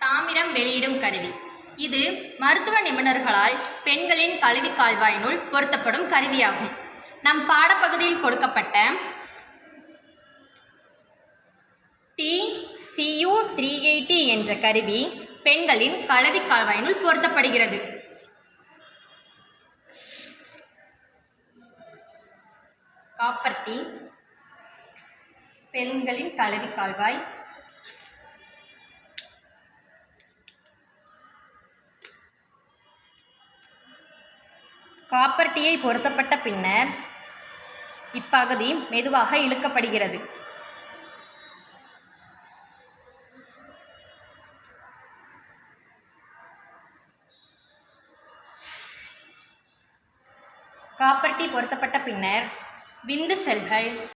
தாமிரம் வெளியிடும் கருவி. இது மருத்துவ நிபுணர்களால் பெண்களின் கல்வி கால்வாயினுள் பொருத்தப்படும் கருவியாகும். நம் பாடப்பகுதியில் கொடுக்கப்பட்ட TCU380 என்ற கருவி பெண்களின் கல்வி கால்வாயினுள் பொருத்தப்படுகிறது. காப்பர் டீ பெண்களின் கல்வி கால்வாய். காப்பர் டீயை பொருத்தப்பட்ட பின்னர் இப்பகுதி மெதுவாக இழுக்கப்படுகிறது. காப்பர் டீ பொருத்தப்பட்ட பின்னர் விந்து செல்கள்